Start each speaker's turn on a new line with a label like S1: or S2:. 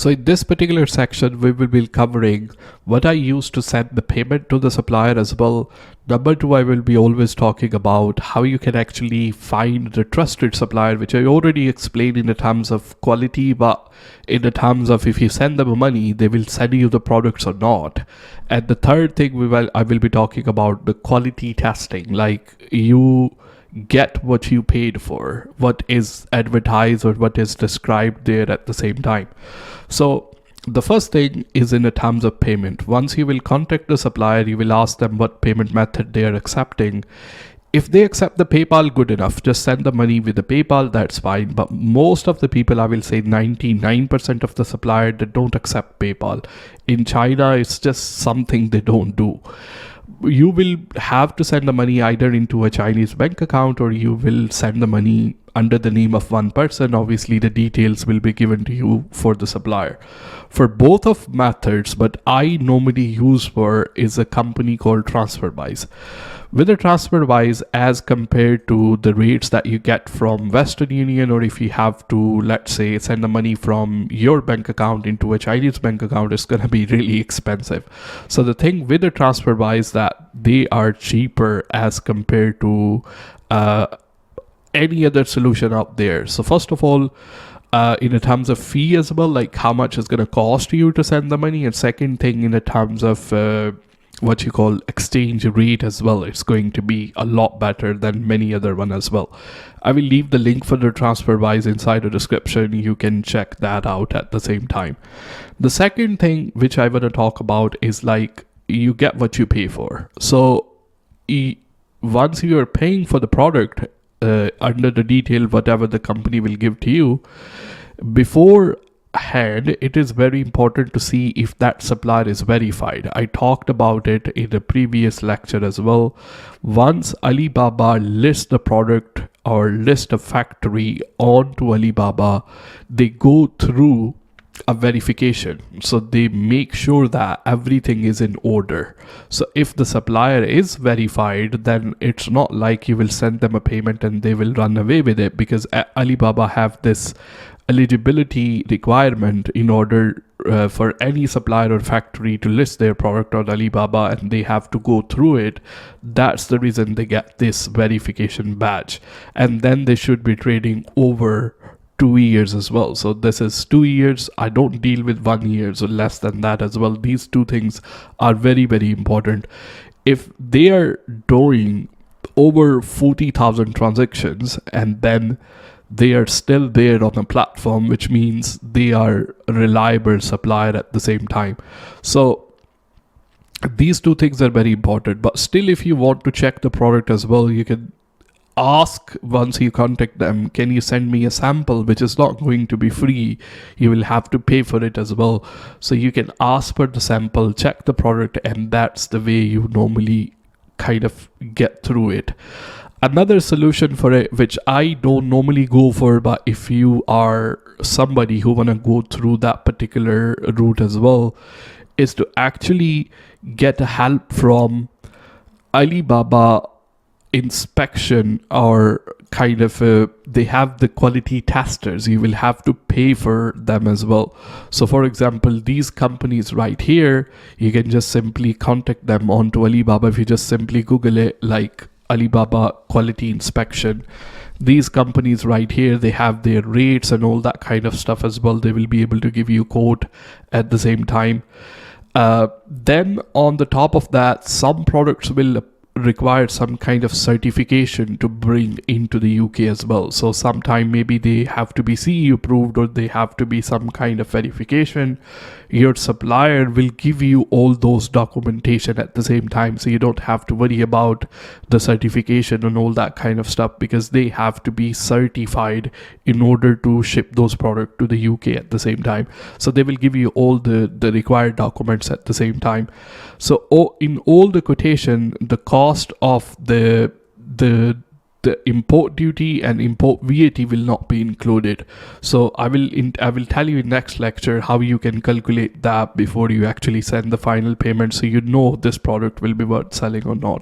S1: So in this particular section, we will be covering what I use to send the payment to the supplier as well. Number two, I will be always talking about how you can actually find the trusted supplier, which I already explained in the terms of quality, but in the terms of if you send them money, they will send you the products or not. And the third thing I will be talking about the quality testing, like you get what you paid for, what is advertised or what is described there at the same time. So the first thing is in the terms of payment. Once you will contact the supplier, you will ask them what payment method they are accepting. If they accept the PayPal, good enough. Just send the money with the PayPal, that's fine. But most of the people, I will say 99% of the supplier, they don't accept PayPal. In China, it's just something they don't do. You will have to send the money either into a Chinese bank account or you will send the money under the name of one person. Obviously, the details will be given to you for the supplier. For both of methods, what I normally use for is a company called TransferWise. With a TransferWise, as compared to the rates that you get from Western Union, or if you have to, let's say, send the money from your bank account into a Chinese bank account, it's going to be really expensive. So the thing with the TransferWise that they are cheaper as compared to any other solution out there. So first of all, in the terms of fee as well, like how much is going to cost you to send the money, and second thing in the terms of what you call exchange rate as well, it's going to be a lot better than many other one as well. I will leave the link for the TransferWise inside the description. You can check that out at the same time. The second thing which I want to talk about is like you get what you pay for. So once you are paying for the product, under the detail whatever the company will give to you, beforehand it is very important to see if that supplier is verified. I talked about it in a previous lecture as well. Once Alibaba lists the product or list a factory onto Alibaba, they go through a verification, so they make sure that everything is in order. So if the supplier is verified, then it's not like you will send them a payment and they will run away with it, because Alibaba have this eligibility requirement in order for any supplier or factory to list their product on Alibaba, and they have to go through it. That's the reason they get this verification badge, and then they should be trading over 2 years as well. So this is 2 years. I don't deal with 1 year, so less than that as well. These two things are very, very important. If they are doing over 40,000 transactions and then they are still there on the platform, which means they are a reliable supplier at the same time. So these two things are very important. But still, if you want to check the product as well, you can ask once you contact them, can you send me a sample, which is not going to be free. You will have to pay for it as well. So you can ask for the sample, check the product, and that's the way you normally kind of get through it. Another solution for it, which I don't normally go for, but if you are somebody who want to go through that particular route as well, is to actually get help from Alibaba inspection, or kind of they have the quality testers. You will have to pay for them as well. So for example, these companies right here, you can just simply contact them onto Alibaba. If you just simply Google it, like Alibaba quality inspection, these companies right here, they have their rates and all that kind of stuff as well. They will be able to give you a quote at the same time. Then on the top of that, some products will require some kind of certification to bring into the UK as well. So sometime maybe they have to be CE approved, or they have to be some kind of verification. Your supplier will give you all those documentation at the same time, so you don't have to worry about the certification and all that kind of stuff, because they have to be certified in order to ship those products to the UK at the same time. So they will give you all the required documents at the same time. So in all the quotation, the cost of the import duty and import VAT will not be included. So I will tell you in next lecture how you can calculate that before you actually send the final payment, so you know this product will be worth selling or not.